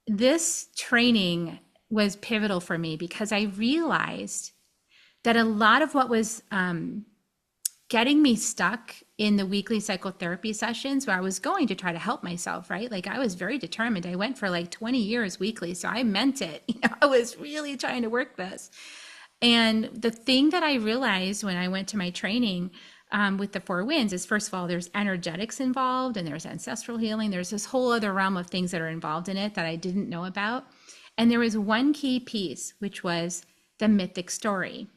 A: this training was pivotal for me because I realized that a lot of what was getting me stuck in the weekly psychotherapy sessions, where I was going to try to help myself, right? Like, I was very determined. I went for like 20 years weekly, so I meant it. I was really trying to work this. And the thing that I realized when I went to my training with the Four Winds is, first of all, there's energetics involved and there's ancestral healing. There's this whole other realm of things that are involved in it that I didn't know about. And there was one key piece, which was the mythic story.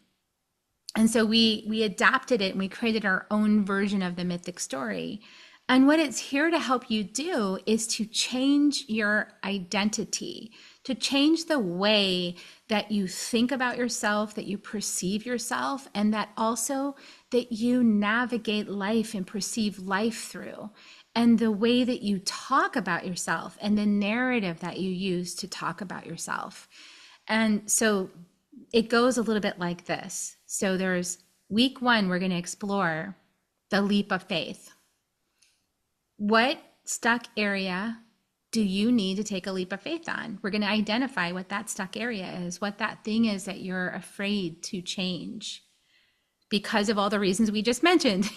A: And so we adapted it and we created our own version of the mythic story. And what it's here to help you do is to change your identity, to change the way that you think about yourself, that you perceive yourself, and that also that you navigate life and perceive life through, and the way that you talk about yourself and the narrative that you use to talk about yourself. And so it goes a little bit like this. So there's week 1, we're going to explore the leap of faith. What stuck area do you need to take a leap of faith on? We're going to identify what that stuck area is, what that thing is that you're afraid to change because of all the reasons we just mentioned.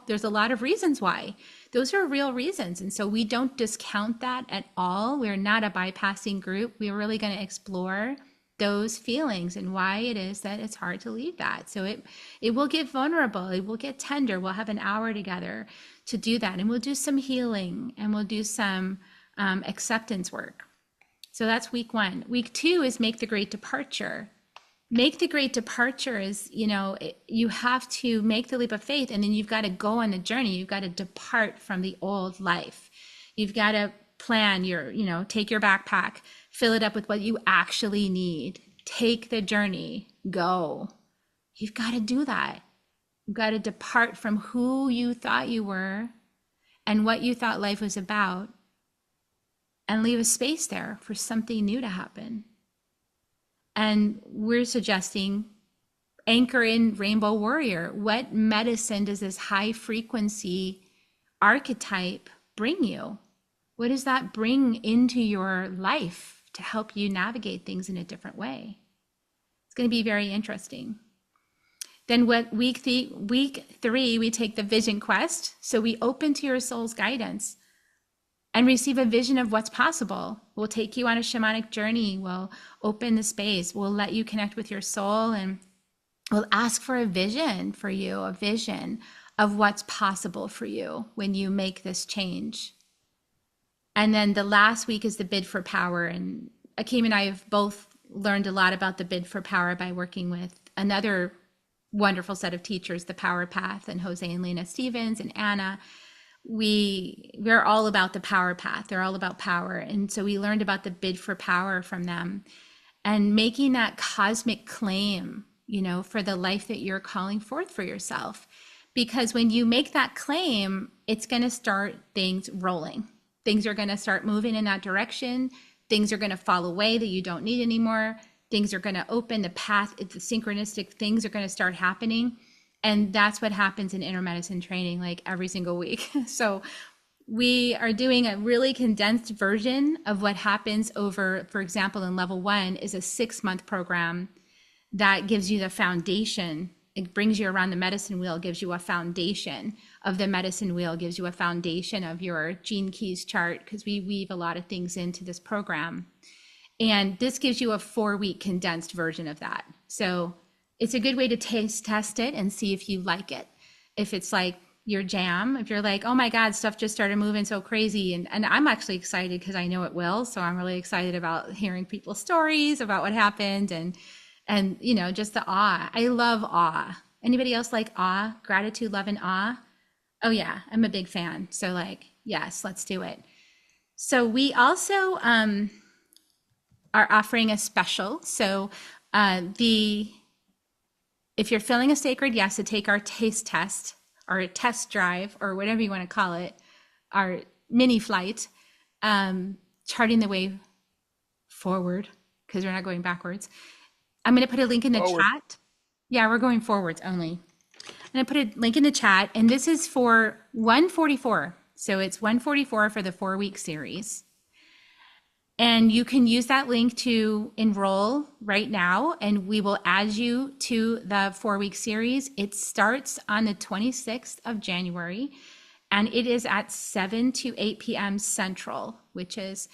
A: There's a lot of reasons why. Those are real reasons. And so we don't discount that at all. We're not a bypassing group. We're really going to explore those feelings and why it is that it's hard to leave that. So it will get vulnerable. It will get tender. We'll have an hour together to do that. And we'll do some healing and we'll do some acceptance work. So that's week 1. Week 2 is make the great departure. Make the great departure is, you have to make the leap of faith, and then you've got to go on the journey. You've got to depart from the old life. You've got to plan take your backpack, fill it up with what you actually need. Take the journey, go. You've got to do that. You've got to depart from who you thought you were and what you thought life was about, and leave a space there for something new to happen. And we're suggesting anchor in Rainbow Warrior. What medicine does this high frequency archetype bring you? What does that bring into your life to help you navigate things in a different way? It's going to be very interesting. Then week 3, we take the vision quest. So we open to your soul's guidance and receive a vision of what's possible. We'll take you on a shamanic journey. We'll open the space. We'll let you connect with your soul, and we'll ask for a vision for you, a vision of what's possible for you when you make this change. And then the last week is the bid for power. And Akeem and I have both learned a lot about the bid for power by working with another wonderful set of teachers, the Power Path, and Jose and Lena Stevens and Anna. We're all about the Power Path. They're all about power. And so we learned about the bid for power from them and making that cosmic claim, for the life that you're calling forth for yourself. Because when you make that claim, it's going to start things rolling. Things are going to start moving in that direction. Things are going to fall away that you don't need anymore. Things are going to open the path. The synchronistic things are going to start happening. And that's what happens in inner medicine training, like every single week. So we are doing a really condensed version of what happens over, for example, in level 1 is a 6-month program that gives you the foundation. It brings you around the medicine wheel, gives you a foundation of the medicine wheel, gives you a foundation of your gene keys chart, because we weave a lot of things into this program. And this gives you a 4-week condensed version of that. So it's a good way to test it and see if you like it. If it's like your jam, if you're like, oh my God, stuff just started moving so crazy. And I'm actually excited because I know it will. So I'm really excited about hearing people's stories about what happened and just the awe. I love awe. Anybody else like awe? Gratitude, love, and awe? Oh yeah, I'm a big fan. So yes, let's do it. So we also are offering a special. So if you're feeling a sacred yes to take our taste test or a test drive or whatever you want to call it, our mini flight, charting the way forward, because we're not going backwards. I'm going to put a link in the
B: Forward.
A: chat. Yeah, we're going forwards only. I'm going to put a link in the chat, and this is for 144. So it's 144 for the 4-week series. And you can use that link to enroll right now, and we will add you to the 4-week series. It starts on the 26th of January, and it is at 7 to 8 p.m. Central, which is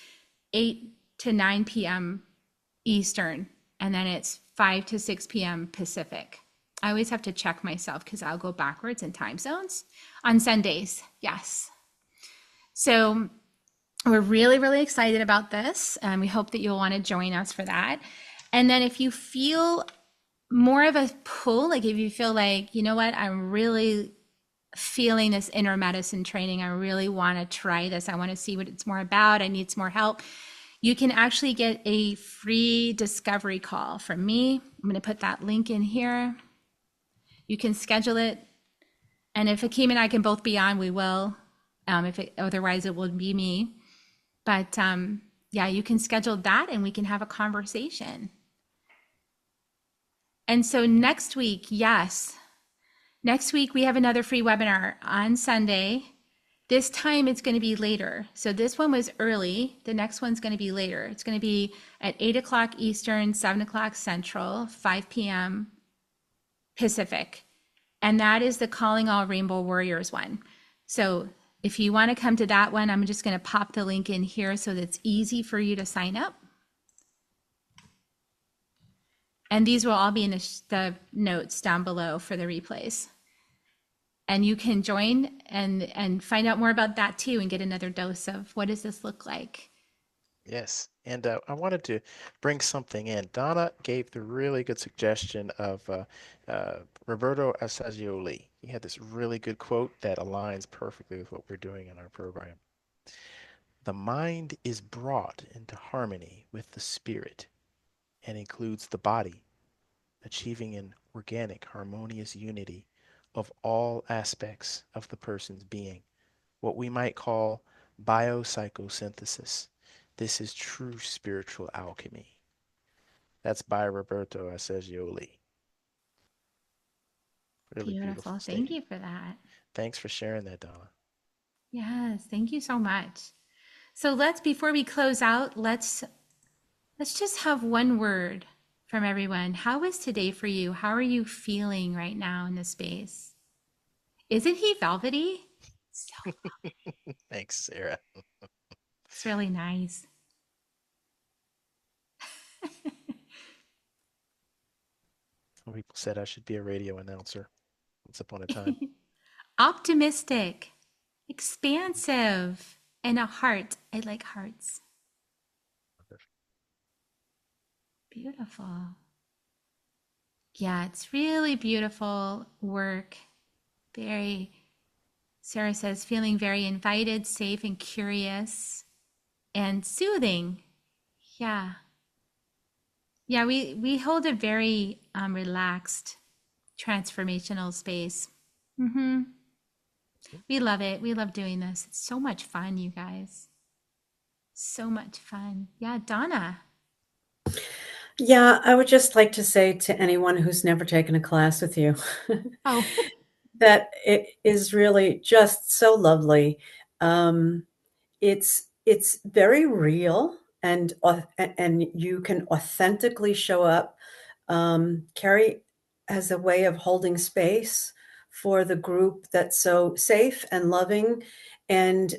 A: 8 to 9 p.m. Eastern, and then it's 5 to 6 p.m. Pacific. I always have to check myself because I'll go backwards in time zones on Sundays. Yes. So we're really, really excited about this. We hope that you'll want to join us for that. And then if you feel more of a pull, like if you feel like, you know what, I'm really feeling this inner medicine training, I really want to try this. I want to see what it's more about. I need some more help. You can actually get a free discovery call from me. I'm going to put that link in here. You can schedule it. And if Akeem and I can both be on, we will. Otherwise, it will be me. But yeah, you can schedule that and we can have a conversation. And so next week, yes, next week we have another free webinar on Sunday. This time it's going to be later. So this one was early. The next one's going to be later. It's going to be at 8 o'clock Eastern, 7 o'clock Central, 5 p.m. Pacific. And that is the Calling All Rainbow Warriors one. So if you want to come to that one, I'm just going to pop the link in here so that it's easy for you to sign up. And these will all be in the notes down below for the replays. And you can join and find out more about that too and get another dose of what does this look like.
B: Yes. And I wanted to bring something in. Donna gave the really good suggestion of Roberto Assagioli. He had this really good quote that aligns perfectly with what we're doing in our program. The mind is brought into harmony with the spirit and includes the body, achieving an organic, harmonious unity of all aspects of the person's being, what we might call biopsychosynthesis. This is true spiritual alchemy. That's by Roberto Assagioli. Really beautiful
A: Beautiful. Thank
B: statement.
A: you for that.
B: Thanks for sharing that, Donna.
A: Yes, thank you so much. So before we close out, let's just have one word from everyone. How was today for you? How are you feeling right now in this space? Isn't he velvety? So
B: Thanks, Sarah.
A: it's really nice.
B: Some people said I should be a radio announcer once upon a time.
A: Optimistic, expansive, and a heart. I like hearts. Beautiful. Yeah, it's really beautiful work. Very, Sarah says, feeling very invited, safe, and curious and soothing. Yeah. Yeah, we hold a very relaxed, transformational space. Hmm. We love it. We love doing this. It's so much fun, you guys. So much fun. Yeah, Donna.
C: Yeah, I would just like to say to anyone who's never taken a class with you
A: Oh,
C: that it is really just so lovely. Um, it's very real and and you can authentically show up. Kerri has a way of holding space for the group that's so safe and loving, and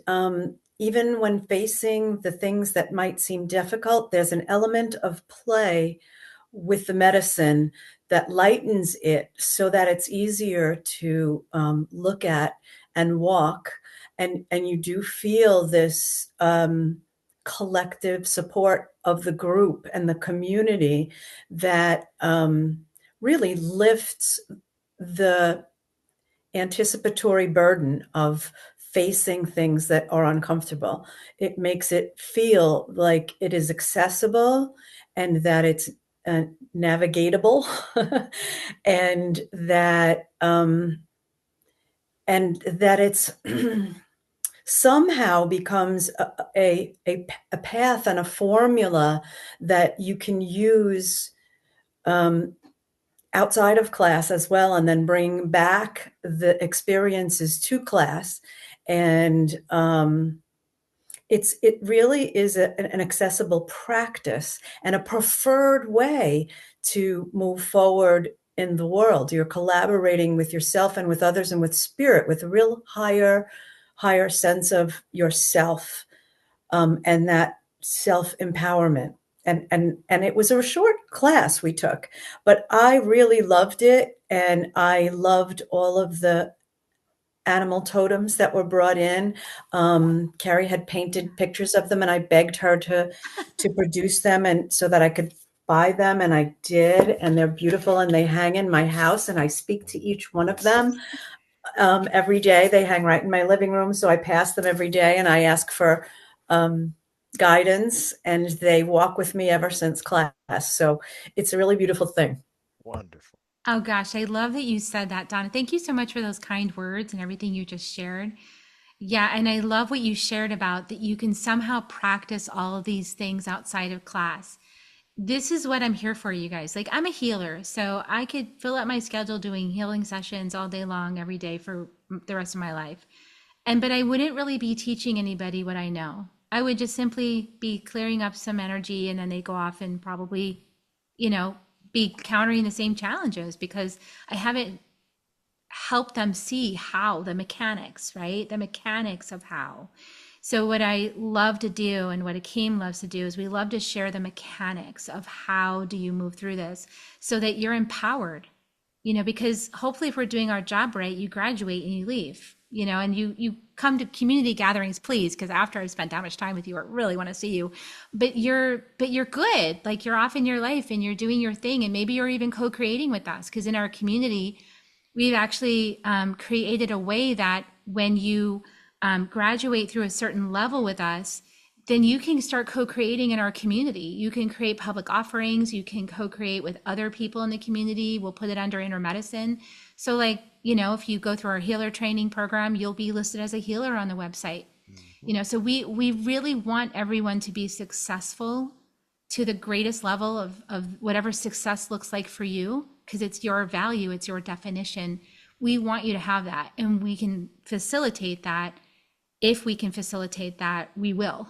C: even when facing the things that might seem difficult, there's an element of play with the medicine that lightens it so that it's easier to look at and walk. And you do feel this collective support of the group and the community that really lifts the anticipatory burden of facing things that are uncomfortable. It makes it feel like it is accessible and that it's navigatable and that it's somehow becomes a path and a formula that you can use um, outside of class as well, and then bring back the experiences to class. And it really is an accessible practice and a preferred way to move forward in the world. You're collaborating with yourself and with others and with spirit, with a real higher sense of yourself, and that self empowerment. And it was a short class we took, but I really loved it, and I loved all of the animal totems that were brought in. Kerri had painted pictures of them, and I begged her to produce them, and so that I could buy them, and I did, and they're beautiful, and they hang in my house, and I speak to each one of them every day. They hang right in my living room, so I pass them every day, and I ask for um, guidance, and they walk with me ever since class. So it's a really beautiful thing.
B: Wonderful.
A: oh gosh, I love that you said that, Donna. Thank you so much for those kind words and everything you just shared. Yeah, and I love what you shared about that you can somehow practice all of these things outside of class. This is what I'm here for, you guys. Like, I'm a healer, so I could fill up my schedule doing healing sessions all day long, every day for the rest of my life. But I wouldn't really be teaching anybody what I know. I would just simply be clearing up some energy, and then they go off and probably, you know, be countering the same challenges because I haven't helped them see how the mechanics, right? The mechanics of how. So what I love to do and what Akeem loves to do is we love to share the mechanics of how do you move through this so that you're empowered, because hopefully if we're doing our job right, you graduate and you leave, and you come to community gatherings, please, because after I've spent that much time with you, I really want to see you. But you're good. Like, you're off in your life and you're doing your thing, and maybe you're even co-creating with us, because in our community, we've actually created a way that when you graduate through a certain level with us, then you can start co-creating in our community. You can create public offerings. You can co-create with other people in the community. We'll put it under inner medicine. So, like, if you go through our healer training program, you'll be listed as a healer on the website.
B: Hmm.
A: So we really want everyone to be successful to the greatest level of whatever success looks like for you, because it's your value, it's your definition. We want you to have that, and we can facilitate that. If we can facilitate that, we will.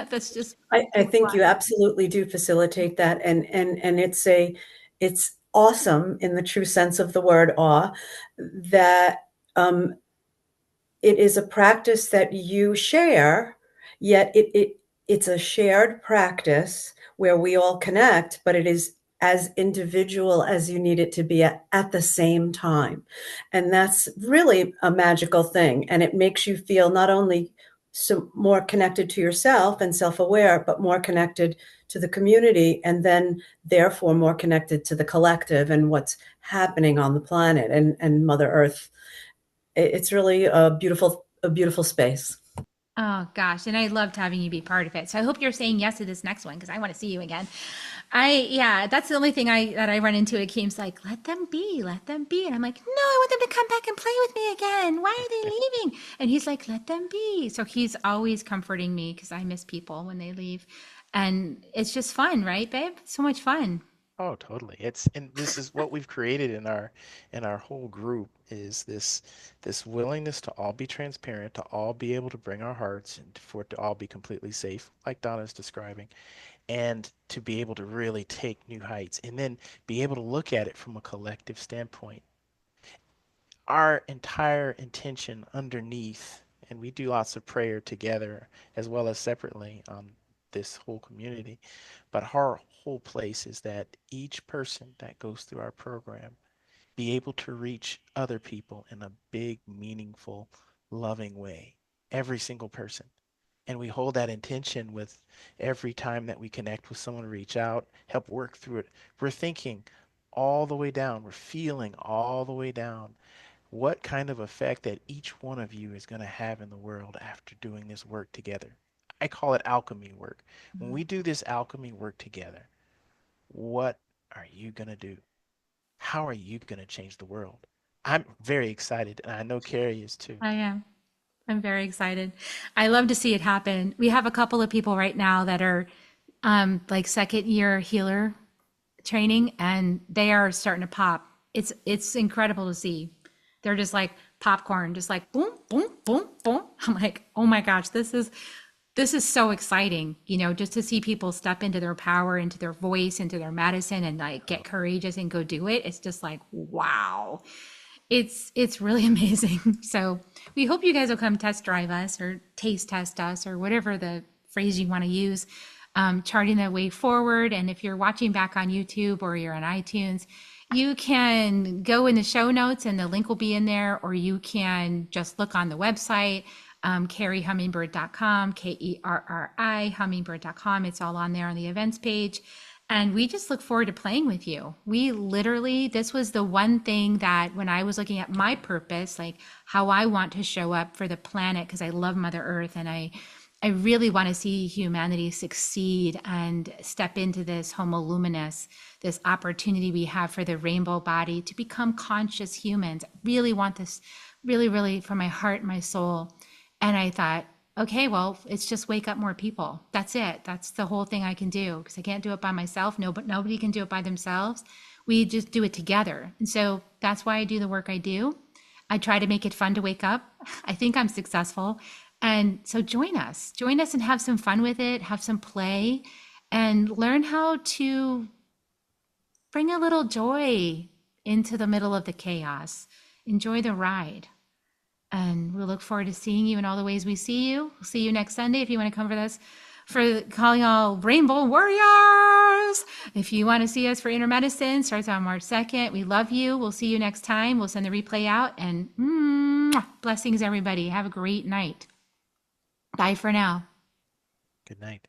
A: That's just
C: I think you absolutely do facilitate that, and it's awesome in the true sense of the word awe that um, it is a practice that you share, yet it's a shared practice where we all connect, but it is as individual as you need it to be at the same time. And that's really a magical thing. And it makes you feel not only so more connected to yourself and self-aware, but more connected to the community, and then therefore more connected to the collective and what's happening on the planet and Mother Earth. It's really a beautiful space.
A: Oh gosh, and I loved having you be part of it. So I hope you're saying yes to this next one because I want to see you again. Yeah, that's the only thing I run into. Akeem's like, let them be, and I'm like, no, I want them to come back and play with me again. Why are they leaving? And he's like, let them be. So he's always comforting me because I miss people when they leave, and it's just fun, right, babe? So much fun.
B: Oh, totally. And this is what we've created in our whole group is this willingness to all be transparent, to all be able to bring our hearts and for it to all be completely safe, like Donna's describing, and to be able to really take new heights and then be able to look at it from a collective standpoint. Our entire intention underneath, and we do lots of prayer together as well as separately on this whole community, but our whole place is that each person that goes through our program be able to reach other people in a big, meaningful, loving way. Every single person. And we hold that intention with every time that we connect with someone, reach out, help work through it. We're thinking all the way down, we're feeling all the way down what kind of effect that each one of you is going to have in the world after doing this work together. I call it alchemy work. When we do this alchemy work together, what are you going to do? How are you going to change the world? I'm very excited, and I know Kerri is too.
A: I am. I'm very excited. I love to see it happen. We have a couple of people right now that are like second year healer training, and they are starting to pop. It's incredible to see. They're just like popcorn, just like boom, boom, boom, boom. I'm like, oh my gosh, this is so exciting, just to see people step into their power, into their voice, into their medicine, and like get courageous and go do it. It's just like, wow. It's really amazing. So we hope you guys will come test drive us or taste test us or whatever the phrase you want to use, charting the way forward. And if you're watching back on YouTube or you're on iTunes, you can go in the show notes and the link will be in there, or you can just look on the website, kerrihummingbird.com, Kerri, hummingbird.com. It's all on there on the events page. And we just look forward to playing with you. We literally, this was the one thing that when I was looking at my purpose, like how I want to show up for the planet, because I love Mother Earth and I really want to see humanity succeed and step into this Homo luminous, this opportunity we have for the rainbow body to become conscious humans. I really want this really, really from my heart and my soul. And I thought, okay, well, it's just wake up more people. That's it. That's the whole thing I can do because I can't do it by myself. No, but nobody can do it by themselves. We just do it together. And so that's why I do the work I do. I try to make it fun to wake up. I think I'm successful. And so join us and have some fun with it, have some play, and learn how to bring a little joy into the middle of the chaos. Enjoy the ride. And we'll look forward to seeing you in all the ways we see you. We'll see you next Sunday if you want to come with us for calling all Rainbow Warriors. If you want to see us for Inner Medicine, starts on March 2nd. We love you. We'll see you next time. We'll send the replay out. And blessings, everybody. Have a great night. Bye for now.
B: Good night.